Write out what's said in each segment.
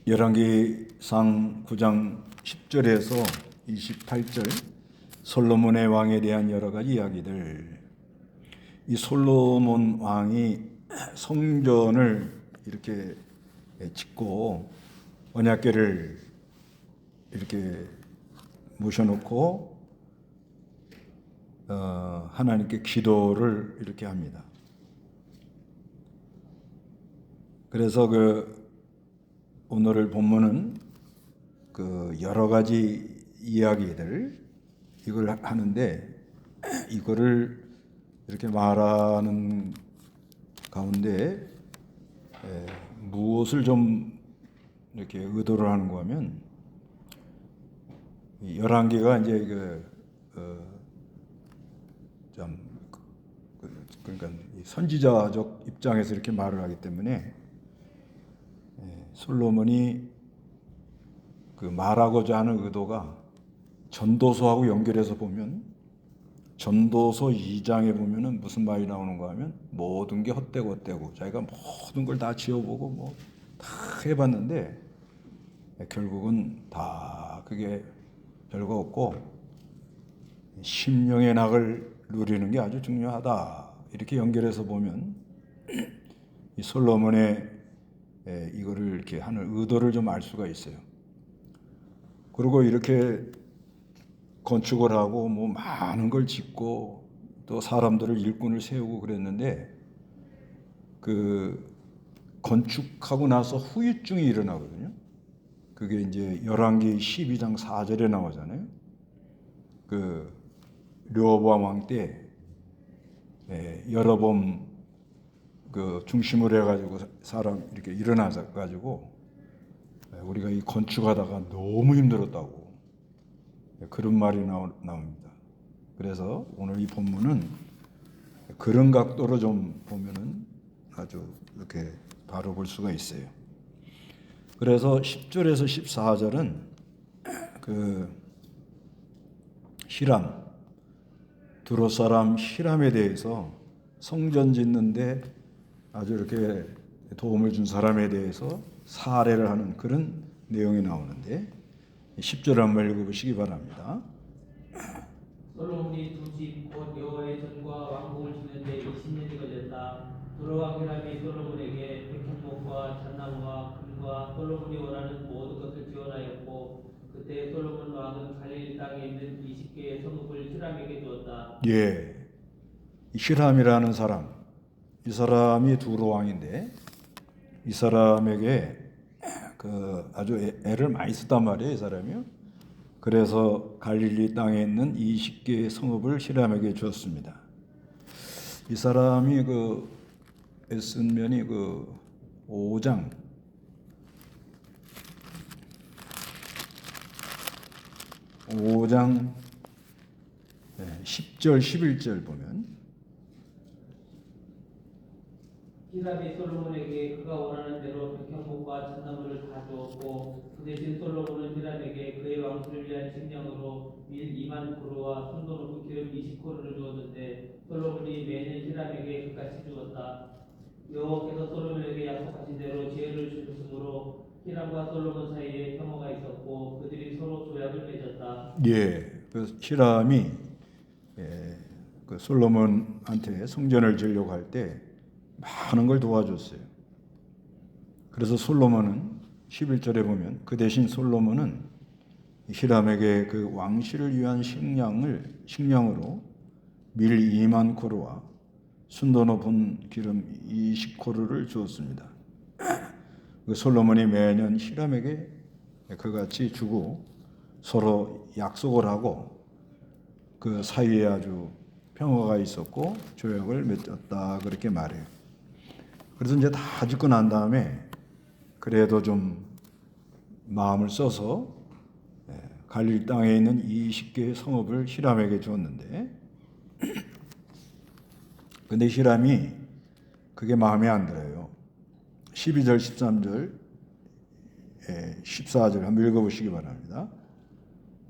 열왕기상 9장 10절에서 28절 솔로몬의 왕에 대한 여러 가지 이야기들. 이 솔로몬 왕이 성전을 이렇게 짓고 언약궤를 이렇게 모셔놓고 하나님께 기도를 이렇게 합니다. 그래서 오늘 본문은 여러 가지 이야기들 이걸 하는데, 이거를 이렇게 말하는 가운데 무엇을 좀 이렇게 의도를 하는가 하면, 열왕기가 이제 그러니까 선지자적 입장에서 이렇게 말을 하기 때문에 솔로몬이 말하고자 하는 의도가 전도서하고 연결해서 보면, 전도서 2장에 보면은 무슨 말이 나오는가 하면, 모든 게 헛되고 자기가 모든 걸 다 지어보고 다 해봤는데 결국은 다 그게 별거 없고 심령의 낙을 누리는 게 아주 중요하다, 이렇게 연결해서 보면 이 솔로몬의 이거를 이렇게 하는 의도를 좀 알 수가 있어요. 그리고 이렇게 건축을 하고 많은 걸 짓고 또 사람들을 일꾼을 세우고 그랬는데, 건축하고 나서 후유증이 일어나거든요. 그게 이제 열왕기 12장 4절에 나오잖아요. 르호보암 왕 때 여로보암 중심으로 해가지고 사람 이렇게 일어나가지고 우리가 이 건축하다가 너무 힘들었다고 그런 말이 나옵니다. 그래서 오늘 이 본문은 그런 각도로 좀 보면은 아주 이렇게 바로 볼 수가 있어요. 그래서 10절에서 14절은 히람, 두로 사람 히람에 대해서 성전 짓는데 아주 이렇게 도움을 준 사람에 대해서 사례를 하는 그런 내용이 나오는데, 10절 한번 읽어보시기 바랍니다. 솔로몬이 두 집 곧 여호와의 전과 왕궁을 짓는데 20년이 걸렸다. 두로왕 히람이 솔로몬에게 백향목과 잣나무와 금과 솔로몬이 원하는 모든 것을 지원하였고, 그때 솔로몬 왕은 갈릴리 땅에 있는 20개의 성읍을 히람에게 주었다. 예, 히람이라는 사람, 이 사람이 두로 왕인데 이 사람에게 아주 애를 많이 썼단 말이에요, 이 사람이요. 그래서 갈릴리 땅에 있는 20개의 성읍을 히람에게 주었습니다. 이 사람이 쓴 면이 5장 10절 11절 보면, 히람이 솔로몬에게 그가 원하는 대로 백향목과 잣나무를 다 주었고, 그 대신 솔로몬은 히람에게 그의 왕실을 위한 식량으로 밀 2만 코르와 순도 높은 기름 20코르를 주었는데, 솔로몬이 매년 히람에게 그같이 주었다. 여호와께서 솔로몬에게 약속하신 대로 지혜를 주셨으므로 히람과 솔로몬 사이에 평화가 있었고 그들이 서로 조약을 맺었다. 예, 히람이 솔로몬한테 성전을 지으려고 할 때 많은 걸 도와줬어요. 그래서 솔로몬은 11절에 보면, 그 대신 솔로몬은 히람에게 왕실을 위한 식량으로 밀 2만 코르와 순도 높은 기름 20코르를 주었습니다. 솔로몬이 매년 히람에게 그같이 주고 서로 약속을 하고 그 사이에 아주 평화가 있었고 조약을 맺었다, 그렇게 말해요. 그래서 이제 다 짓고 난 다음에 그래도 좀 마음을 써서 갈릴 땅에 있는 20개의 성읍을 히람에게 주었는데, 근데 히람이 그게 마음에 안 들어요. 12절 13절 14절 한번 읽어보시기 바랍니다.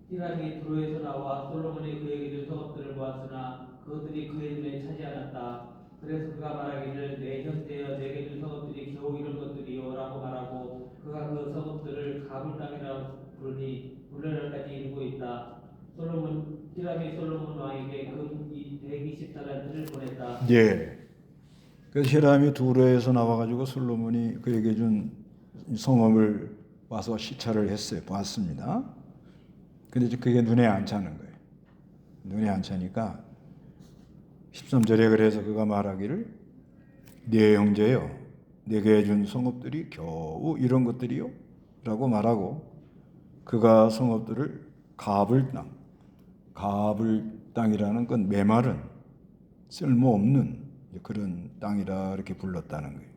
히람이 두로에서 나와 솔로몬이 그에게 준 성읍들을 보았으나 그것들이 그의 눈에 차지 않았다. 그래서 그가 말하기를 내 형제여 내게 준 성읍들이 겨우 이런 것들이요 라고 말하고, 그가 그 성읍들을 되다. 예. 그 히람이 두로에서 나와가지고 솔로몬이 그에게 준 성읍을 와서 시찰을 했어요. 봤습니다. 근데 이제 그게 눈에 안 차는 거예요. 눈에 안 차니까 13절에 그래서 그가 말하기를 네 형제여 내게 준 성읍들이 겨우 이런 것들이요? 라고 말하고 그가 성읍들을 가불 땅이라는 건 메마른 쓸모없는 그런 땅이라 이렇게 불렀다는 거예요.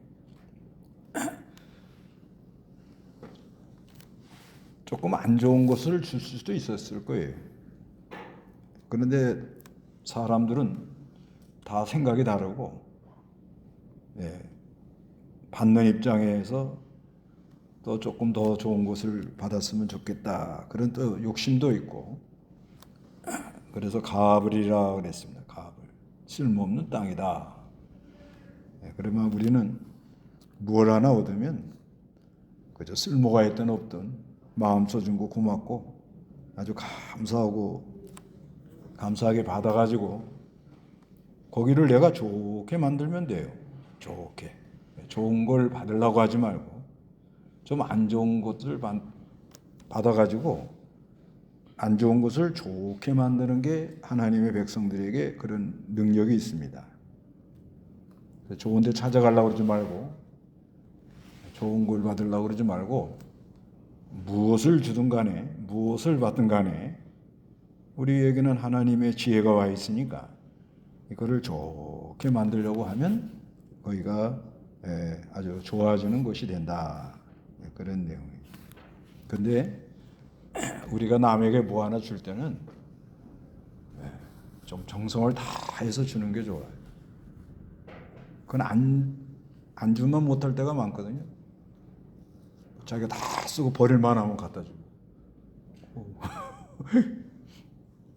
조금 안 좋은 것을 줄 수도 있었을 거예요. 그런데 사람들은 다 생각이 다르고, 예, 받는 입장에서 또 조금 더 좋은 것을 받았으면 좋겠다. 그런 또 욕심도 있고, 그래서 가불이라 그랬습니다. 가불. 쓸모없는 땅이다. 예, 그러면 우리는 무엇 하나 얻으면 그저 쓸모가 있든 없든 마음 써준 거 고맙고 아주 감사하게 받아가지고 거기를 내가 좋게 만들면 돼요. 좋게. 좋은 걸 받으려고 하지 말고 좀 안 좋은 것을 받아가지고 안 좋은 것을 좋게 만드는 게 하나님의 백성들에게 그런 능력이 있습니다. 좋은 데 찾아가려고 그러지 말고 좋은 걸 받으려고 그러지 말고 무엇을 주든 간에 무엇을 받든 간에 우리에게는 하나님의 지혜가 와 있으니까 이거를 좋게 만들려고 하면 거기가 아주 좋아지는 것이 된다. 그런 내용이에요. 근데 우리가 남에게 뭐 하나 줄 때는 좀 정성을 다해서 주는 게 좋아요. 그건 안 주면 못할 때가 많거든요. 자기가 다 쓰고 버릴만 하면 갖다 주고.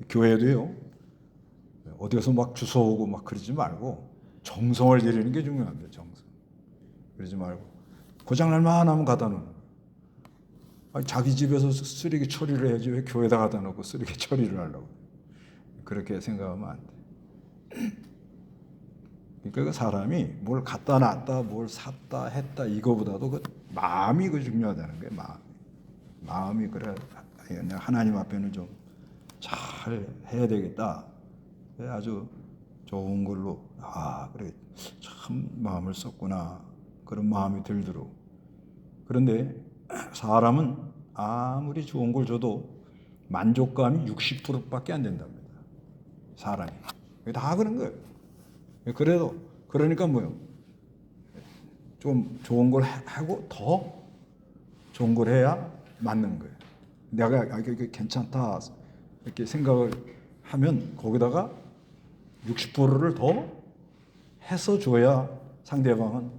교회도요. 어디서 막 주워오고 막 그러지 말고 정성을 들이는 게 중요합니다. 정성. 그러지 말고 고장날만 하면 갖다 놓는. 아니, 자기 집에서 쓰레기 처리를 해야지 왜 교회에다 갖다 놓고 쓰레기 처리를 하려고. 그렇게 생각하면 안 돼. 그러니까 그 사람이 뭘 갖다 놨다, 뭘 샀다, 했다 이거보다도 그 마음이 그 중요하다는 거예요. 마음이 그래 하나님 앞에는 좀 잘 해야 되겠다. 아주 좋은 걸로 그래 참 마음을 썼구나 그런 마음이 들도록. 그런데 사람은 아무리 좋은 걸 줘도 만족감이 60%밖에 안 된답니다. 사람이 다 그런 거예요. 그래도 그러니까 뭐요? 좀 좋은 걸 하고 더 좋은 걸 해야 맞는 거예요. 내가 이게 괜찮다 이렇게 생각을 하면 거기다가 60%를 더 해서 줘야 상대방은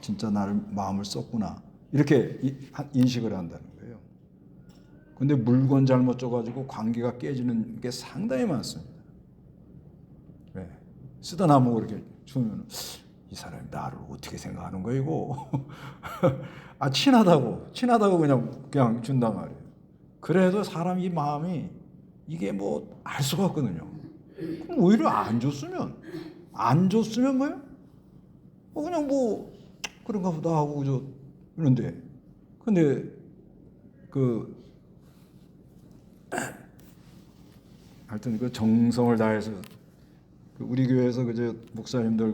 진짜 나를 마음을 썼구나 이렇게 인식을 한다는 거예요. 근데 물건 잘못 줘가지고 관계가 깨지는 게 상당히 많습니다. 네. 쓰다 남고 이렇게 주면 이 사람이 나를 어떻게 생각하는 거야 이거. 친하다고 그냥 준단 말이에요. 그래도 사람 이 마음이 이게 뭐 알 수가 없거든요. 그럼 오히려 안 줬으면 뭐예요? 그냥 뭐 그런가 보다 하고 그런데 근데 하여튼 그 정성을 다해서 우리 교회에서 그저 목사님들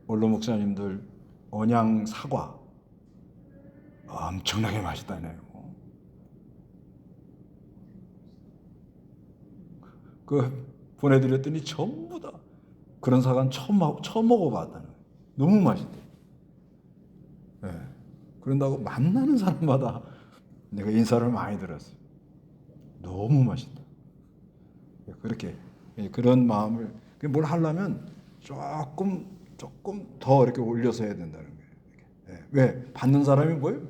원로 목사님들 언양 사과 엄청나게 맛있다네요. 보내드렸더니 전부 다 그런 사과는 처음 먹어봤다는 거예요. 너무 맛있대. 네. 그런다고 만나는 사람마다 내가 인사를 많이 들었어요. 너무 맛있다. 그렇게 그런 마음을 뭘 하려면 조금 더 이렇게 올려서 해야 된다는 거예요. 왜 받는 사람이 뭐예요?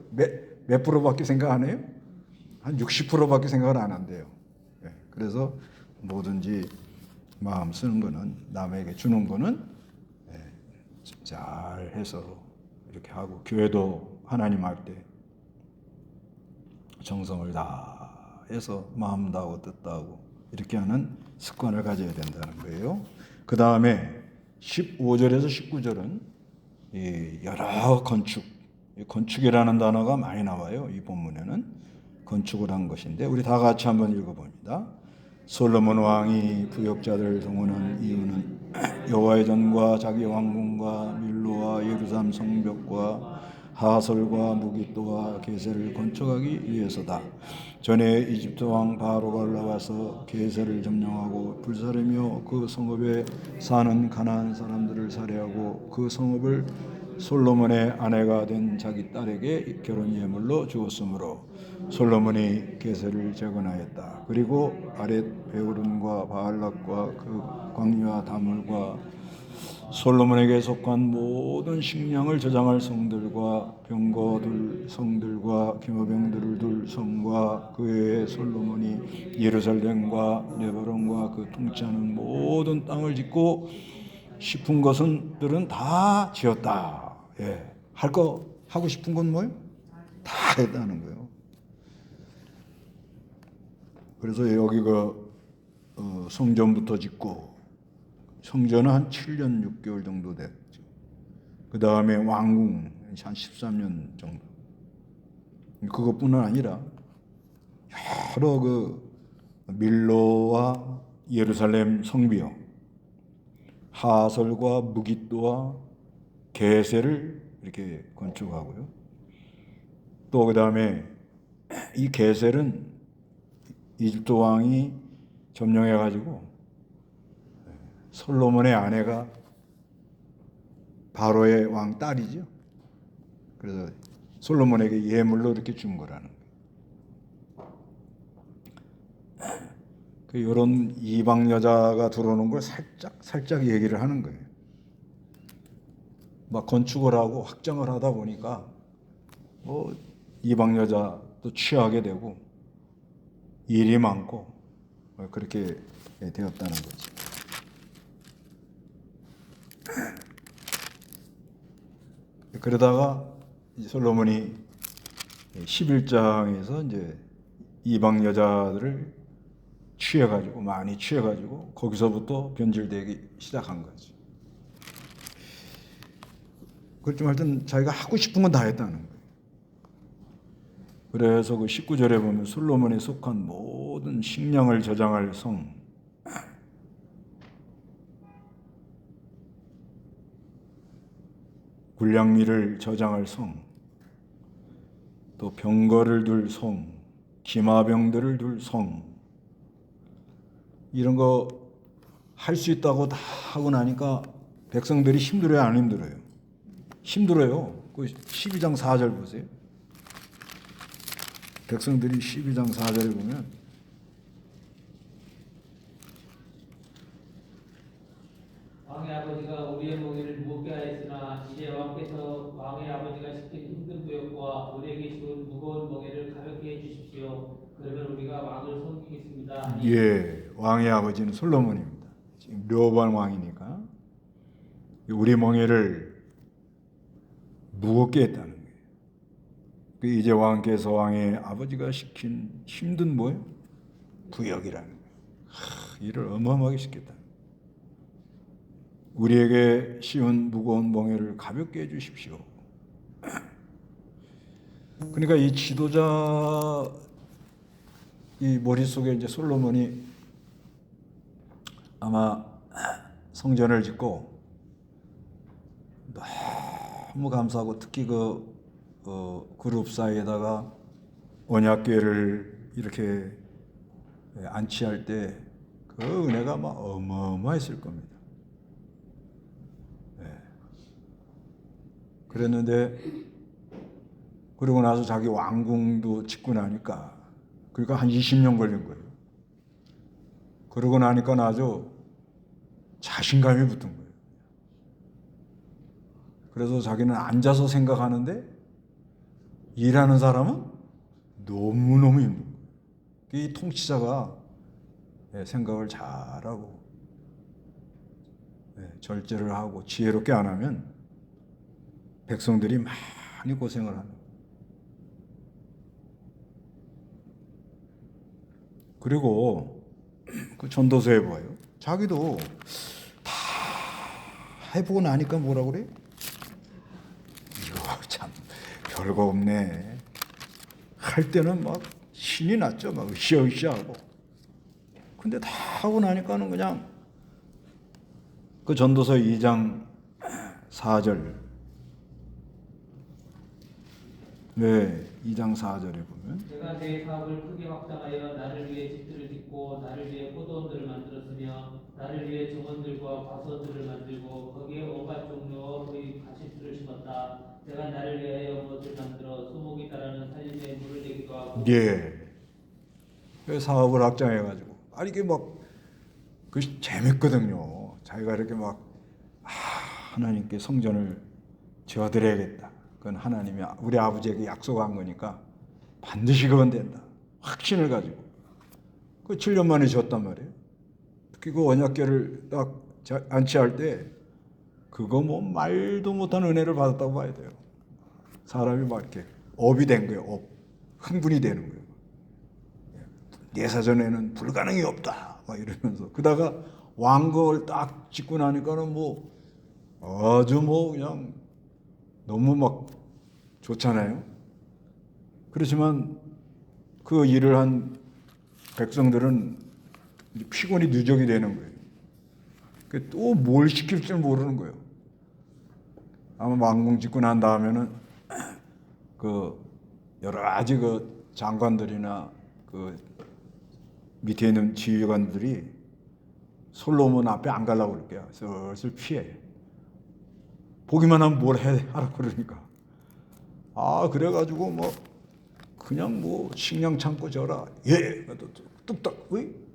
몇 프로밖에 생각 안 해요? 한 60%밖에 생각을 안 한대요. 그래서 뭐든지 마음 쓰는 거는 남에게 주는 거는 잘 해서 이렇게 하고 교회도 하나님 할 때 정성을 다해서 마음 다하고 뜻 다하고 이렇게 하는 습관을 가져야 된다는 거예요. 그 다음에 15절에서 19절은 여러 건축이라는 단어가 많이 나와요. 이 본문에는 건축을 한 것인데 우리 다 같이 한번 읽어봅니다. 솔로몬 왕이 부역자들을 동원한 이유는 여호와의 전과 자기 왕궁과 밀로와 예루살렘 성벽과 하설과 무기또와 게셀을 건축하기 위해서다. 전에 이집트 왕 바로가 올라와서 게셀을 점령하고 불사르며 그 성읍에 사는 가나안 사람들을 살해하고 그 성읍을 솔로몬의 아내가 된 자기 딸에게 결혼 예물로 주었으므로 솔로몬이 게셀을 재건하였다. 그리고 아렛 베오른과 바알락과 그 광야와 다물과 솔로몬에게 속한 모든 식량을 저장할 성들과 병거 둘 성들과 기모병들을 둘 성과 그 외에 솔로몬이 예루살렘과 레바논과 그 통치하는 모든 땅을 짓고 싶은 것들은 다 지었다. 예. 하고 싶은 건 뭐예요? 다 했다는 거예요. 그래서 여기가 성전부터 짓고 성전은 한 7년 6개월 정도 됐죠. 그 다음에 왕궁 한 13년 정도. 그것뿐만 아니라 여러 그 밀로와 예루살렘 성비요, 하설과 무깃도와 게셀을 이렇게 건축하고요. 또 그 다음에 이 게셀은 이집트 왕이 점령해가지고 솔로몬의 아내가 바로의 왕 딸이죠. 그래서 솔로몬에게 예물로 이렇게 준 거라는 거예요. 이런 이방 여자가 들어오는 걸 살짝 얘기를 하는 거예요. 막 건축을 하고 확장을 하다 보니까 뭐 이방 여자도 취하게 되고 일이 많고 그렇게 되었다는 거죠. 그러다가 솔로몬이 11장에서 이제 이방 여자들을 많이 취해가지고 거기서부터 변질되기 시작한 거죠. 그렇지만 하여튼 자기가 하고 싶은 건 다 했다는 거예요. 그래서 그 19절에 보면 솔로몬에 속한 모든 식량을 저장할 성, 군량미를 저장할 성, 또 병거를 둘 성, 기마병들을 둘 성, 이런 거 할 수 있다고 다 하고 나니까 백성들이 힘들어요, 안 힘들어요? 힘들어요. 그 12장 4절 보세요. 백성들이 12장 4절에 보면 왕의 아버지가 우리의 멍에를 무겁게 하였으나 이제 왕께서 왕의 아버지가 시킨 힘든 부역과 우리에게 준 무거운 멍에를 가볍게 해주십시오. 그러면 우리가 왕을 섬기겠습니다. 예, 왕의 아버지는 솔로몬입니다. 지금 르호보암 왕이니까 우리 멍에를 무겁게 했다는 거예요. 그 이제 왕께서 왕의 아버지가 시킨 힘든 뭐예요? 부역이라는 거예요. 일을 어마어마하게 시켰다. 우리에게 쉬운 무거운 멍에를 가볍게 해주십시오. 그러니까 이 지도자 이 머릿속에 이제 솔로몬이 아마 성전을 짓고 너무 감사하고 특히 그룹 사이에다가 언약궤를 이렇게 안치할 때 그 은혜가 막 어마어마했을 겁니다. 그랬는데 그러고 나서 자기 왕궁도 짓고 나니까 그러니까 한 20년 걸린 거예요. 그러고 나니까 아주 자신감이 붙은 거예요. 그래서 자기는 앉아서 생각하는데 일하는 사람은 너무너무 힘든 거예요. 이 통치자가 생각을 잘하고 절제를 하고 지혜롭게 안 하면 백성들이 많이 고생을 하는 거예요. 그리고 그 전도서에 보아요. 자기도 다 해보고 나니까 뭐라 그래? 이거 참 별거 없네. 할 때는 막 신이 났죠. 막 으쌰으쌰하고. 근데 다 하고 나니까는 그냥 그 전도서 2장 4절. 네, 2장 4절에 보면 내가 내 사업을 크게 확장하여 나를 위해 집들을 짓고 나를 위해 포도원들을 만들었으며 나를 위해 정원들과 과수원들을 만들고 거기에 온갖 종류와 그의 가시들을 심었다. 내가 나를 위하여 무엇을 만들어 수목이 따르는 산림에 물을 내기도 하고 예. 그 사업을 확장해가지고 이게 막 그 재밌거든요. 자기가 이렇게 막 하나님께 성전을 지어드려야겠다. 그건 하나님이 우리 아버지에게 약속한 거니까 반드시 그건 된다. 확신을 가지고 그 7년 만에 지었단 말이에요. 특히 그 언약궤를 딱 안치할 때 그거 뭐 말도 못한 은혜를 받았다고 봐야 돼요. 사람이 막 이렇게 업이 된 거예요. 업. 흥분이 되는 거예요. 내 사전에는 불가능이 없다. 막 이러면서 그다가 왕궁을 딱 짓고 나니까는 뭐 아주 뭐 그냥 너무 막 좋잖아요. 그렇지만 그 일을 한 백성들은 피곤이 누적이 되는 거예요. 또 뭘 시킬 줄 모르는 거예요. 아마 왕궁 짓고 난 다음에는 그 여러 가지 그 장관들이나 그 밑에 있는 지휘관들이 솔로몬 앞에 안 가려고 그럴게요. 슬슬 피해. 보기만 하면 뭘 하라고 그러니까. 그래가지고 뭐 그냥 뭐 식량 창고 져라. 예. 뚝딱.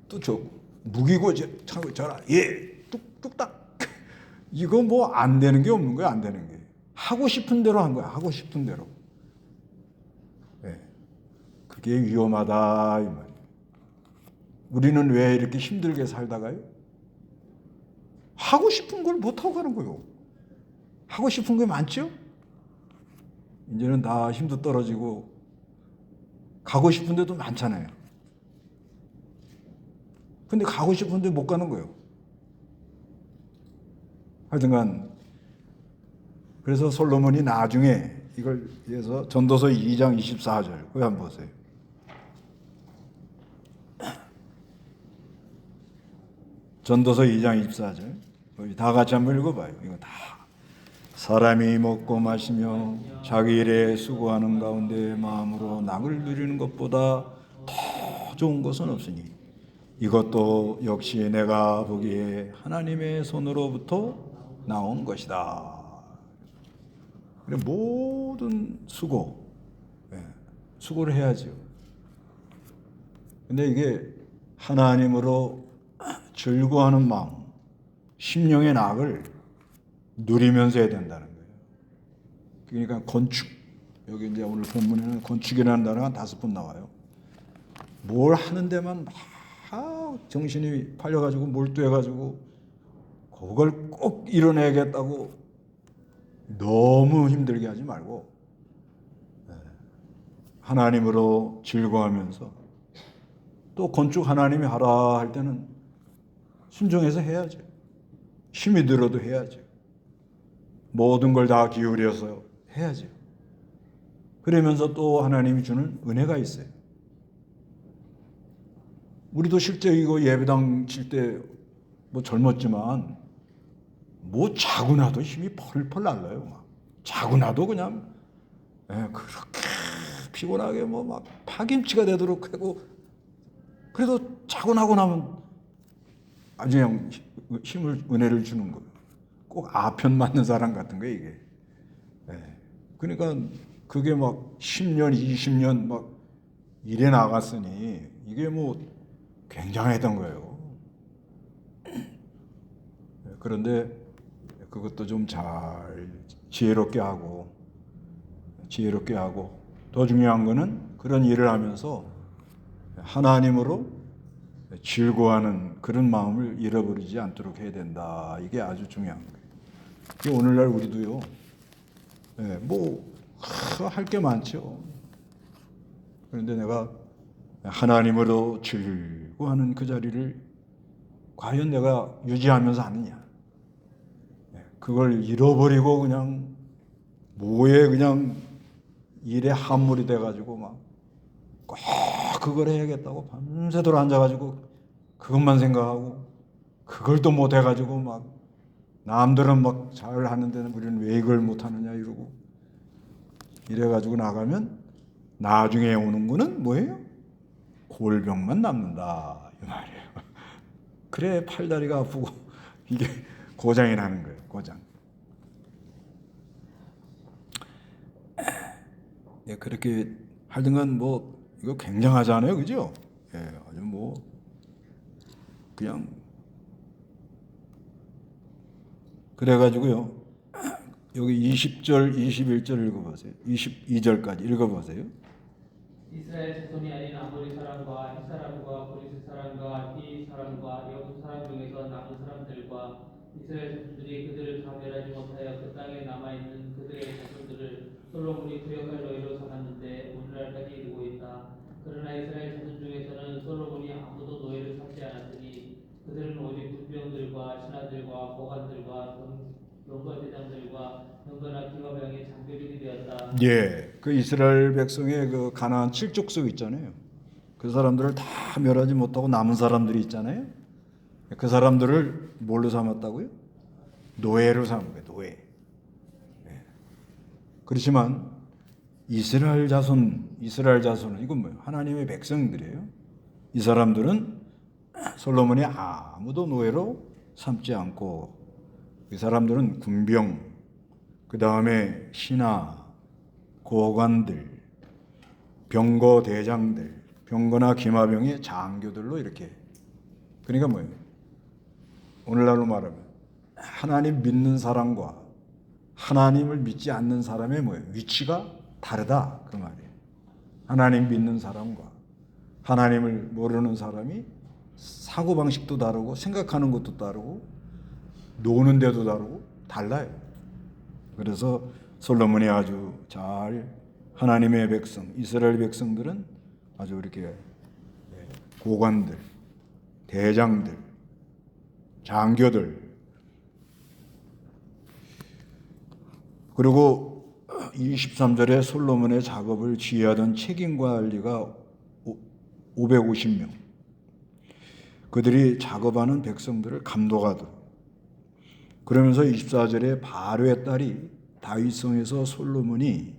또 저 무기고 창고 져라. 예. 뚝딱. 이거 뭐 안 되는 게 없는 거야. 안 되는 게. 하고 싶은 대로 한 거야. 하고 싶은 대로. 예. 그게 위험하다 이 말이에요. 우리는 왜 이렇게 힘들게 살다가요? 하고 싶은 걸 못하고 가는 거예요. 하고 싶은 게 많죠? 이제는 다 힘도 떨어지고 가고 싶은 데도 많잖아요. 근데 가고 싶은데 못 가는 거예요. 하여튼간 그래서 솔로몬이 나중에 이걸 위해서 전도서 2장 24절 그거 한번 보세요. 전도서 2장 24절 다 같이 한번 읽어봐요. 이거 다 사람이 먹고 마시며 자기 일에 수고하는 가운데 마음으로 낙을 누리는 것보다 더 좋은 것은 없으니 이것도 역시 내가 보기에 하나님의 손으로부터 나온 것이다. 그래 모든 수고를 해야죠. 근데 이게 하나님으로 즐거워하는 마음, 심령의 낙을 누리면서 해야 된다는 거예요. 그러니까 건축, 여기 이제 오늘 본문에는 건축이라는 단어가 5번 나와요. 뭘 하는 데만 막 정신이 팔려가지고 몰두해가지고 그걸 꼭 이뤄내겠다고 너무 힘들게 하지 말고 하나님으로 즐거워하면서 또 건축 하나님이 하라 할 때는 순종해서 해야죠. 힘이 들어도 해야죠. 모든 걸 다 기울여서 해야죠. 그러면서 또 하나님이 주는 은혜가 있어요. 우리도 실제 이거 예배당 칠 때 뭐 젊었지만 뭐 자고 나도 힘이 펄펄 날라요. 막 자고 나도 그냥 그렇게 피곤하게 뭐 막 파김치가 되도록 하고 그래도 자고 나고 나면 아주 그냥 힘을 은혜를 주는 거예요. 꼭 아편 맞는 사람 같은 거예요 이게. 그러니까 그게 막 10년, 20년 막 일해 나갔으니 이게 뭐 굉장했던 거예요. 그런데 그것도 좀 잘 지혜롭게 하고 더 중요한 거는 그런 일을 하면서 하나님으로 즐거워하는 그런 마음을 잃어버리지 않도록 해야 된다. 이게 아주 중요한 거예요. 이게 오늘날 우리도요. 뭐 할 게 많죠. 그런데 내가 하나님으로 즐거워하는 그 자리를 과연 내가 유지하면서 하느냐? 그걸 잃어버리고 그냥 뭐에 그냥 일에 함몰이 돼가지고 막 꼭 그걸 해야겠다고 밤새도록 앉아가지고 그것만 생각하고 그걸 또 못해가지고 막 남들은 막 잘 하는데 우리는 왜 이걸 못하느냐 이러고 이래가지고 나가면 나중에 오는 거는 뭐예요? 골병만 남는다 이 말이에요. 그래 팔다리가 아프고 이게 고장이 나는 거예요. 고장. 예, 그렇게 하여튼간 뭐 이거 굉장하잖아요, 그죠? 예, 아주 뭐 그냥 그래가지고요. 여기 20절, 21절 읽어보세요. 22절까지 읽어보세요. 이스라엘 자손이 아닌 아모리 사람과 히 사람과 브리스 사람과 히 사람과 여부 사람 중에서 남은 사람들과 이스라엘 자손들이 그들을 다 멸하지 못하여 그 땅에 남아 있는 그들의 자손들을 솔로몬이 구역할 노예로 삼았는데 오늘날까지 이르고 있다. 그러나 이스라엘 자손 중에서는 솔로몬이 아무도 노예를 삼지 않았으니 그들은 오직 군병들과 신하들과 보관들과 병거대장들과 병거나 기관병의 장교들이 되었다. 예, 그 이스라엘 백성의 그 가나안 칠족속 있잖아요. 그 사람들을 다 멸하지 못하고 남은 사람들이 있잖아요. 그 사람들을 뭘로 삼았다고요? 노예로 삼은 거예요. 노예. 예. 그렇지만 이스라엘 자손은 이건 뭐예요? 하나님의 백성들이에요. 이 사람들은 솔로몬이 아무도 노예로 삼지 않고 이 사람들은 군병, 그 다음에 신하, 고관들, 병거 대장들, 병거나 기마병의 장교들로 이렇게. 그러니까 뭐예요? 오늘날로 말하면 하나님 믿는 사람과 하나님을 믿지 않는 사람의 뭐예요? 위치가 다르다 그 말이에요. 하나님 믿는 사람과 하나님을 모르는 사람이 사고방식도 다르고 생각하는 것도 다르고 노는 데도 다르고 달라요. 그래서 솔로몬이 아주 잘 하나님의 백성, 이스라엘 백성들은 아주 이렇게 고관들, 대장들, 장교들 그리고 23절에 솔로몬의 작업을 지휘하던 책임관리가 550명 그들이 작업하는 백성들을 감독하도록 그러면서 24절에 바로의 딸이 다윗성에서 솔로몬이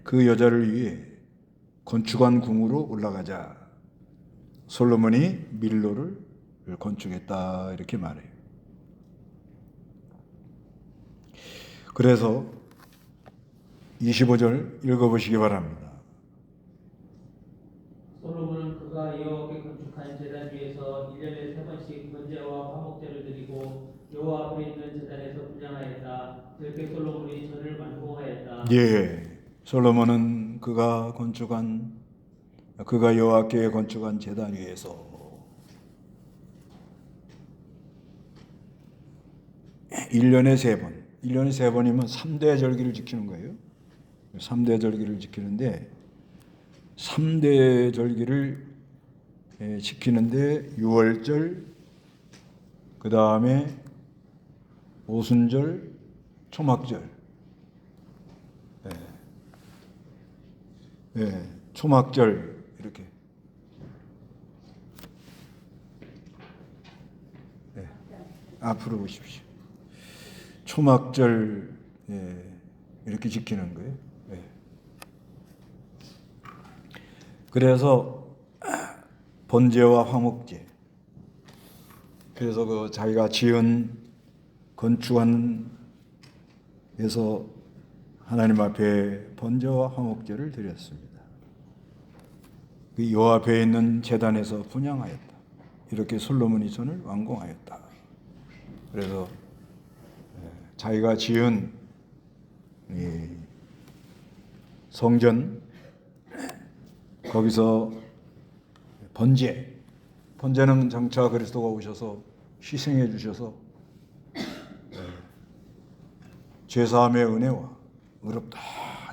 그 여자를 위해 건축한 궁으로 올라가자. 솔로몬이 밀로를 건축했다 이렇게 말해요. 그래서 25절 읽어보시기 바랍니다. 솔로몬은 그가 여호와께 건축한 제단 위에서 1년에 3번씩 번제와 화목제를 드리고 여호와 앞에 있는 제단에서 분향하였다. 그렇게 솔로몬이 전을 완공하였다. 예, 솔로몬은 그가 여호와께 건축한 제단 위에서 1년에 3번, 1년에 3번이면 3대 절기를 지키는 거예요. 3대 절기를 지키는데 3대 절기를 지키는데 유월절, 그 다음에 오순절, 초막절, 초막절 이렇게 앞으로 보십시오. 초막절 이렇게 지키는 거예요. 그래서 번제와 화목제. 그래서 그 자기가 지은 건축한 에서 하나님 앞에 번제와 화목제를 드렸습니다. 그 여호와 앞에 있는 제단에서 분향하였다. 이렇게 솔로몬이 전을 완공하였다. 그래서 자기가 지은 이 성전 거기서 번제는 장차 그리스도가 오셔서 희생해 주셔서 죄사함의 은혜와 의롭다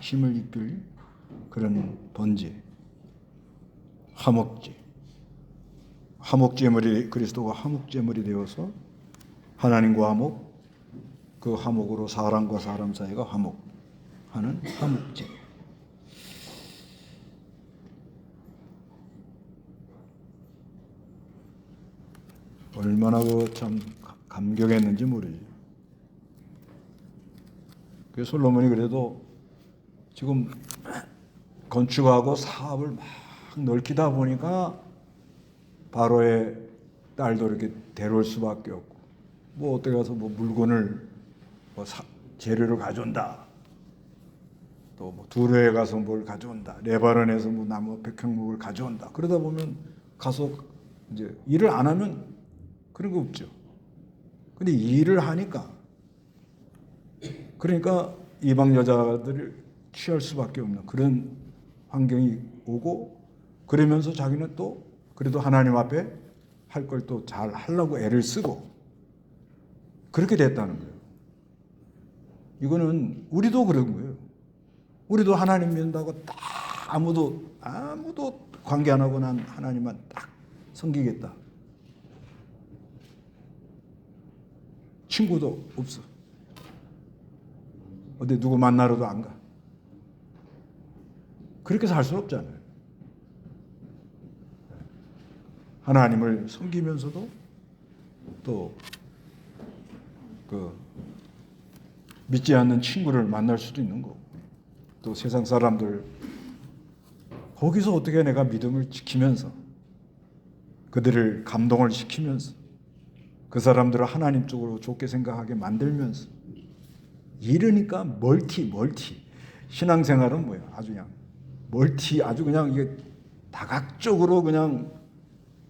힘을 입힐 그런 번제, 화목제. 화목제물이 그리스도가 화목제물이 되어서 하나님과 화목, 그 화목으로 사람과 사람 사이가 화목하는 화목제. 얼마나 참 감격했는지 모르지. 그 솔로몬이 그래도 지금 건축하고 사업을 막 넓히다 보니까 바로의 딸도 이렇게 데려올 수밖에 없고, 뭐 어디 가서 뭐 물건을 뭐 재료를 가져온다, 또 뭐 두로에 가서 뭘 가져온다, 레바논에서 뭐 나무 백향목을 가져온다. 그러다 보면 가서 이제 일을 안 하면 그런 거 없죠. 근데 일을 하니까, 그러니까 이방 여자들을 취할 수밖에 없는 그런 환경이 오고, 그러면서 자기는 또 그래도 하나님 앞에 할 걸 또 잘 하려고 애를 쓰고 그렇게 됐다는 거예요. 이거는 우리도 그런 거예요. 우리도 하나님 믿는다고 딱 아무도 관계 안 하고 난 하나님만 딱 섬기겠다. 친구도 없어. 어디 누구 만나러도 안 가. 그렇게 살 수 없잖아요. 하나님을 섬기면서도 또 그 믿지 않는 친구를 만날 수도 있는 거고, 또 세상 사람들 거기서 어떻게 내가 믿음을 지키면서 그들을 감동을 시키면서 그 사람들을 하나님 쪽으로 좋게 생각하게 만들면서 이러니까 멀티 신앙생활은 뭐야? 아주 그냥 아주 그냥 이게 다각적으로 그냥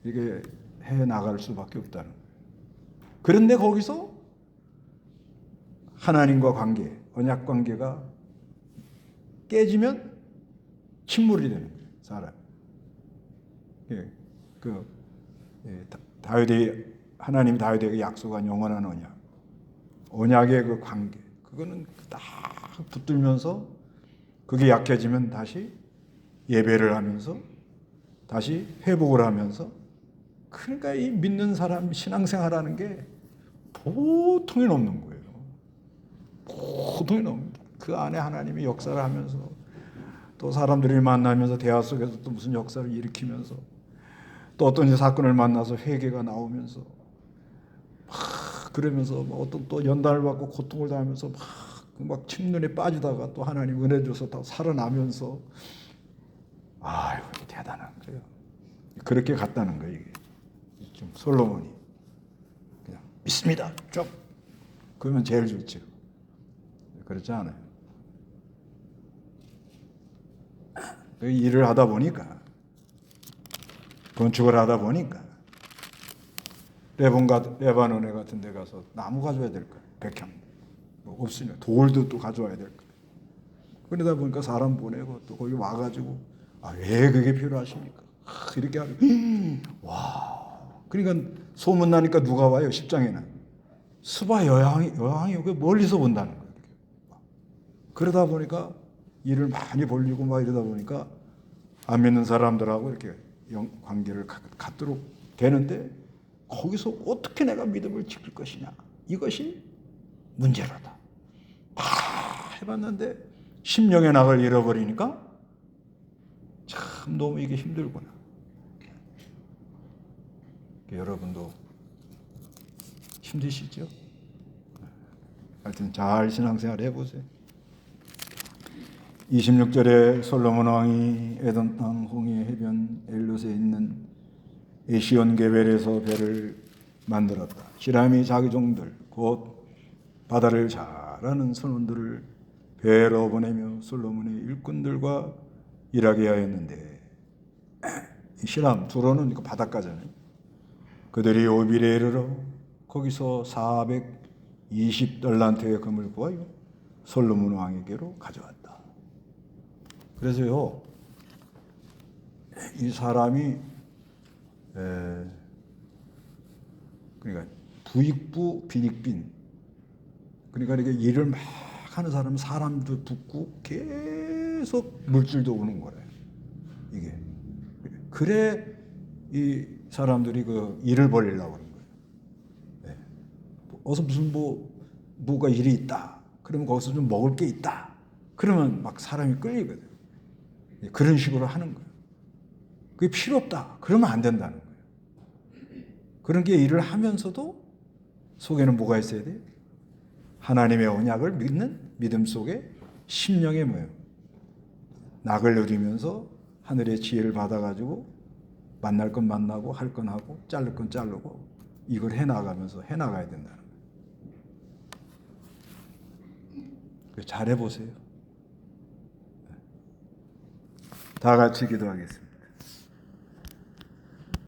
이게 해 나갈 수밖에 없다는 거예요. 그런데 거기서 하나님과 관계, 언약 관계가 깨지면 침몰이 되는 거예요, 사람. 하나님이 다윗에게 약속한 영원한 언약의 그 관계, 그거는 딱 붙들면서 그게 약해지면 다시 예배를 하면서 다시 회복을 하면서, 그러니까 이 믿는 사람 신앙생활하는 게 보통이 넘는 거예요. 보통이 넘습니다. 그 안에 하나님이 역사를 하면서 또 사람들이 만나면서 대화 속에서 또 무슨 역사를 일으키면서 또 어떤 사건을 만나서 회개가 나오면서 그러면서 뭐 어떤 또 연단을 받고 고통을 당하면서 막 침눈에 빠지다가 또 하나님 은혜 줘서 다 살아나면서, 아유 대단한 거예요. 그렇게 갔다는 거예요. 이게 좀 솔로몬이 그냥 믿습니다 쭉 그러면 제일 좋죠. 그렇지 않아요. 일을 하다 보니까, 건축을 하다 보니까 레바논에 같은 데 가서 나무 가져와야 될 거예요. 백향 뭐 없으니까 돌도 또 가져와야 될 거예요. 그러다 보니까 사람 보내고 또 거기 와가지고 왜 그게 필요하십니까? 이렇게 하고 와, 그러니까 소문 나니까 누가 와요? 10장에는 스바 여왕이 멀리서 본다는 거예요. 그러다 보니까 일을 많이 벌리고 막 이러다 보니까 안 믿는 사람들하고 이렇게 관계를 갖도록 되는데, 거기서 어떻게 내가 믿음을 지킬 것이냐, 이것이 문제로다. 해봤는데 심령의 낙을 잃어버리니까 참 너무 이게 힘들구나. 여러분도 힘드시죠? 하여튼 잘 신앙생활 해보세요. 26절에 솔로몬 왕이 에돔 땅 홍해 해변 엘롯에 있는 에시온 게벨에서 배를 만들었다. 히람이 자기 종들 곧 바다를 잘 아는 선원들을 배로 보내며 솔로몬의 일꾼들과 일하게 하였는데, 히람 두로는 바닷가잖아요. 그들이 오빌에 이르러 거기서 420달란트의 금을 구하여 솔로몬 왕에게로 가져왔다. 그래서요, 이 사람이 그러니까 부익부 빈익빈, 그러니까 이렇게 일을 막 하는 사람은 사람도 붙고 계속 물질도 오는 거래요. 이게 그래 이 사람들이 그 일을 벌이려고 그런 거예요. 네. 어서 무슨 뭐가 일이 있다. 그러면 거기서 좀 먹을 게 있다. 그러면 막 사람이 끌리거든. 그런 식으로 하는 거예요. 그게 필요 없다. 그러면 안 된다는 거예요. 그런 게 일을 하면서도 속에는 뭐가 있어야 돼요? 하나님의 언약을 믿는 믿음 속에 심령의 뭐예요? 낙을 누리면서 하늘의 지혜를 받아가지고 만날 건 만나고 할 건 하고 자를 건 자르고 이걸 해나가면서 해나가야 된다는 거예요. 잘해보세요. 다 같이 기도하겠습니다.